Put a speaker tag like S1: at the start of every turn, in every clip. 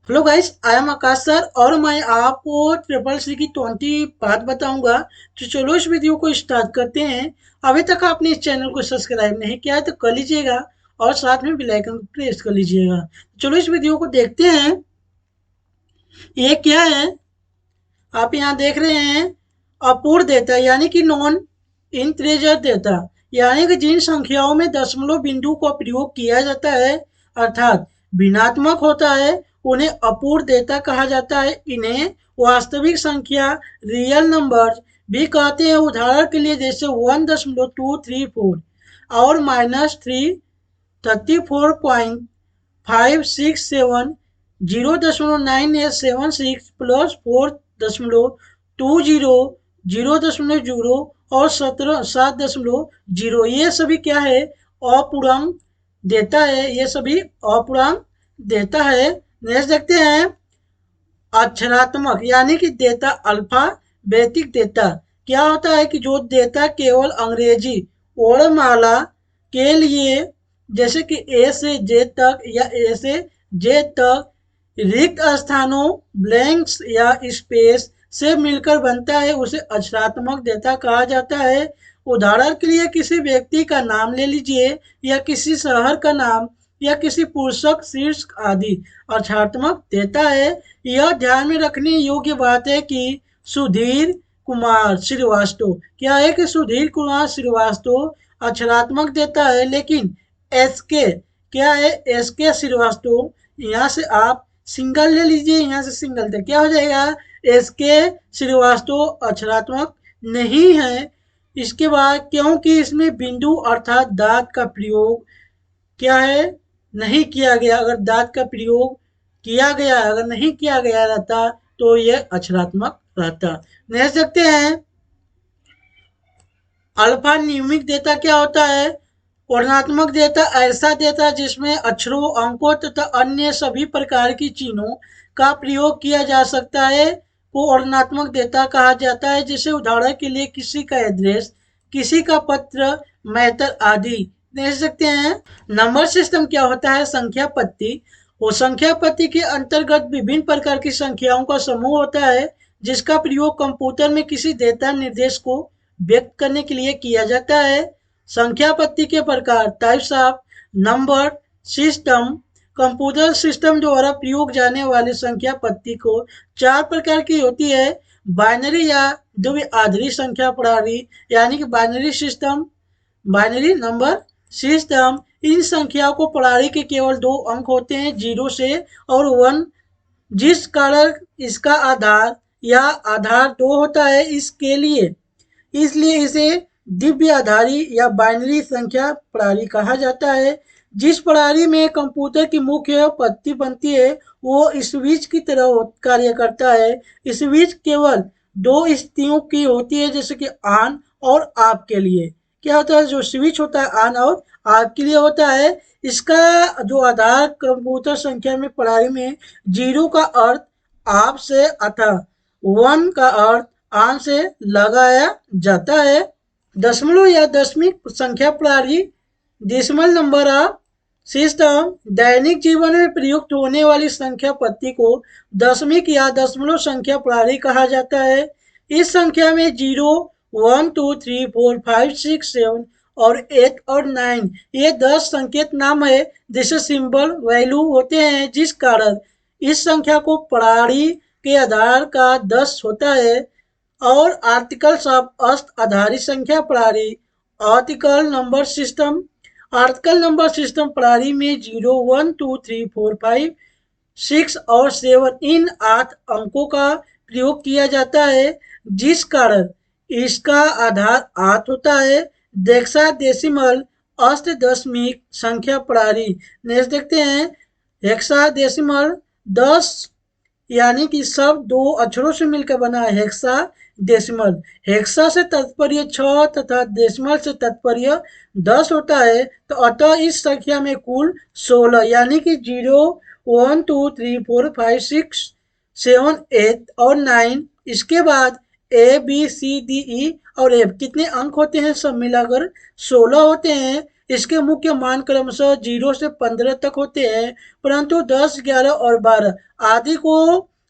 S1: Hello guys, I am Akash sir और मैं आपको ट्रिपल सी की 20 बात बताऊंगा। तो चलो इस वीडियो को स्टार्ट करते हैं। अभी तक आपने इस चैनल को सब्सक्राइब नहीं किया है तो कर लीजिएगा और साथ में बेल आइकन को प्रेस कर लीजिएगा। चलो इस वीडियो को देखते हैं। ये क्या है? आप यहाँ देख रहे हैं अपूर्ण डेटा यानी कि नॉन इंटीजर डेटा, यानी कि जिन संख्याओं में दशमलव बिंदु का प्रयोग किया जाता है अर्थात भिन्नात्मक होता है उन्हें अपूर्ण डेटा कहा जाता है। इन्हें वास्तविक संख्या रियल नंबर भी कहते हैं। उदाहरण के लिए जैसे 1.234 और -334.567 0.9876 प्लस 4.20 0.0 और 7.0, ये सभी क्या है? अपूर्णांक देता है। ये सभी अपूर्णांक देता है। नेक्स्ट देखते हैं अक्षरात्मक यानी कि डेटा अल्फा बेसिक डेटा। क्या होता है कि जो डेटा केवल अंग्रेजी वर्णमाला के लिए जैसे कि ए से जे तक या ए से जे तक रिक्त स्थानों ब्लैंक्स या स्पेस से मिलकर बनता है उसे अक्षरात्मक डेटा कहा जाता है। उदाहरण के लिए किसी व्यक्ति का नाम ले लीजिए या किसी शहर का नाम या किसी पुस्तक शीर्ष आदि अक्षरात्मक डेटा है। यह ध्यान में रखने योग्य बात है कि सुधीर कुमार श्रीवास्तव क्या है कि सुधीर कुमार श्रीवास्तव अक्षरात्मक देता है, लेकिन एसके क्या है? एसके श्रीवास्तव, यहाँ से आप सिंगल ले लीजिए, यहाँ से सिंगल तक क्या हो जाएगा? एसके श्रीवास्तव अक्षरात्मक नहीं है। इसके बाद क्योंकि इसमें बिंदु अर्थात दांत का प्रयोग क्या है? नहीं किया गया। अगर दांत का प्रयोग किया गया, अगर नहीं किया गया रहता तो यह अक्षरात्मक रहता। नेक्स्ट देखते हैं अल्फा न्यूमिक डेटा क्या होता है? वर्णनात्मक डेटा ऐसा डेटा जिसमें अक्षरों, अंकों तथा अन्य सभी प्रकार की चिन्हों का प्रयोग किया जा सकता है को वर्णनात्मक डेटा कहा जाता है। जैसे उदाहरण के लिए किसी का एड्रेस, किसी का पत्र, मैटर आदि। देख सकते हैं नंबर सिस्टम क्या होता है? संख्या पत्ती। वो संख्या पत्ती के अंतर्गत विभिन्न प्रकार की संख्याओं का समूह होता है जिसका प्रयोग कंप्यूटर में किसी डेटा निर्देश को व्यक्त करने के लिए किया जाता है। संख्या पत्ती के प्रकार types of number system. Computer system द्वारा प्रयोग जाने वाली संख्या पत्ती को चार प्रकार की होती है। बाइनरी या द्विआधारी संख्या प्रणाली यानी कि binary system, binary number system. इन संख्याओं को प्रणाली के केवल दो अंक होते हैं, 0 से और 1, जिस कारण इसका आधार या आधार 2 होता है। इसके लिए इसलिए इसे दिव्य आधारी या बाइनरी संख्या प्रणाली कहा जाता है। जिस प्रणाली में कंप्यूटर की मुख्य पत्ती बनती है वो स्विच की तरह कार्य करता है। स्विच केवल दो स्थितियों की होती है, जैसे कि ऑन और ऑफ के लिए। क्या होता है? जो स्विच होता है ऑन और ऑफ के लिए होता है। इसका जो आधार कंप्यूटर संख्या में प्रणाली में 0 का अर्थ ऑफ से अथा 1 का अर्थ ऑन से लगाया जाता है। दशमलव या दशमिक संख्या प्रणाली डेसिमल नंबर ऑफ सिस्टम दैनिक जीवन में प्रयुक्त होने वाली संख्या पत्ती को दशमिक या दशमलव संख्या प्रणाली कहा जाता है। इस संख्या में 0, 1, 2, 3, 4, 5, 6, 7 और 8 और 9 ये 10 संकेत नाम है जिसे सिंबल वैल्यू होते हैं, जिस कारण इस संख्या को प्रणाली के आधार का 10 होता है। और आर्टिकल्स ऑफ अष्ट आधारित संख्या प्रणाली article number system. Article number system प्रणाली में 0, 1, 2, 3, 4, 5, 6 और 7 इन 8 अंकों का प्रयोग किया जाता है, जिस कारण इसका आधार 8 होता है। हेक्साडेसिमल अष्टदशमिक संख्या प्रणाली। नेक्स्ट देखते हैं हेक्साडेसिमल 10 यानी कि सब दो अक्षरों से मिलकर बना है हेक्सा डेसिमल। हेक्सा से तात्पर्य 6 तथा डेसिमल से तात्पर्य 10 होता है। तो अतः इस संख्या में कुल 16 यानी कि 0, 1, 2, 3, 4, 5, 6, 7, 8 और 9। इसके बाद A, B, C, D, E और F कितने अंक होते हैं? सब मिलाकर 16 होते हैं। इसके मुख्य मान क्रमशः 0 से 15 तक होते हैं, परंतु 10, 11 और 12 आदि को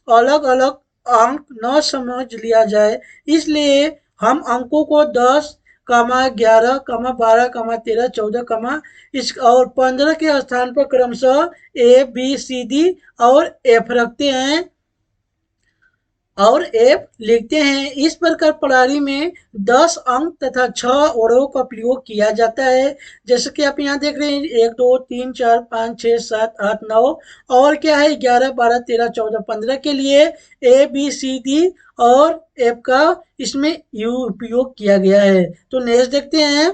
S1: अलग अलग अंक न समझ लिया जाए, इसलिए हम अंकों को 10, 11, 12, 13, 14, इस और 15 के स्थान पर क्रमशः ए, बी, सी, डी और एफ रखते हैं और एफ लिखते हैं। इस प्रकार प्रणाली में 10 अंक तथा 6 अवरों का प्रयोग किया जाता है। जैसे कि आप यहाँ देख रहे हैं 1, 2, 3, 4, 5, 6, 7, 8, 9 और क्या है 11, 12, 13, 14, 15 के लिए ए, बी, सी, डी और एफ का इसमें उपयोग किया गया है। तो नेक्स्ट देखते हैं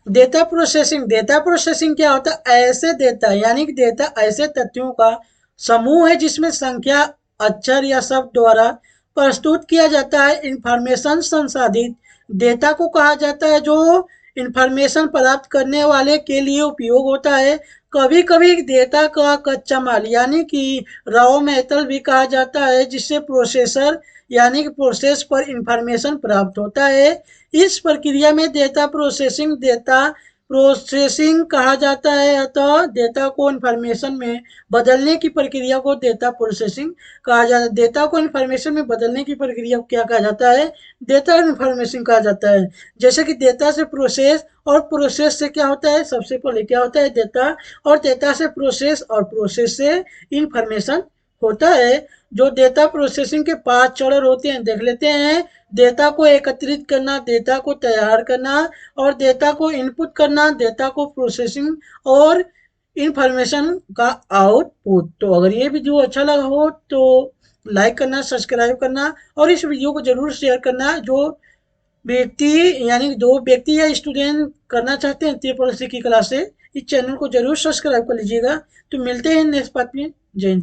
S1: डेटा प्रोसेसिंग। डेटा प्रोसेसिंग क्या होता है? ऐसे डेटा यानी कि डेटा ऐसे तथ्यों का समूह है जिसमें संख्या, अक्षर या शब्द द्वारा प्रस्तुत किया जाता है। इंफॉर्मेशन संसाधित डेटा को कहा जाता है जो इंफॉर्मेशन प्राप्त करने वाले के लिए उपयोग होता है। कभी कभी डेटा का कच्चा माल यानी कि रॉ मेटल भी कहा जाता है, जिससे प्रोसेसर यानी कि प्रोसेस पर इंफॉर्मेशन प्राप्त होता है। इस प्रक्रिया में डेटा प्रोसेसिंग कहा जाता है, अतः डेटा को इंफॉर्मेशन में बदलने की प्रक्रिया को डेटा प्रोसेसिंग कहा जाता है। डेटा को इंफॉर्मेशन में बदलने की प्रक्रिया को क्या कहा जाता है? डेटा इंफॉर्मेशन कहा जाता है। जैसे कि डेटा से प्रोसेस और प्रोसेस से क्या होता है? सबसे पहले क्या होता है? डेटा, और डेटा से प्रोसेस और प्रोसेस से इंफॉर्मेशन होता है। जो डेटा प्रोसेसिंग के 5 चरण होते हैं देख लेते हैं। डेटा को एकत्रित करना, डेटा को तैयार करना और डेटा को इनपुट करना, डेटा को प्रोसेसिंग और इंफॉर्मेशन का आउटपुट। तो अगर ये वीडियो अच्छा लगा हो तो लाइक करना, सब्सक्राइब करना और इस वीडियो को जरूर शेयर करना। जो व्यक्ति यानी दो व्यक्ति या स्टूडेंट करना चाहते हैं ट्रिपल सी की क्लास से, इस चैनल को जरूर सब्सक्राइब कर लीजिएगा। तो मिलते हैं नेक्स्ट पार्ट में। जय हिंद।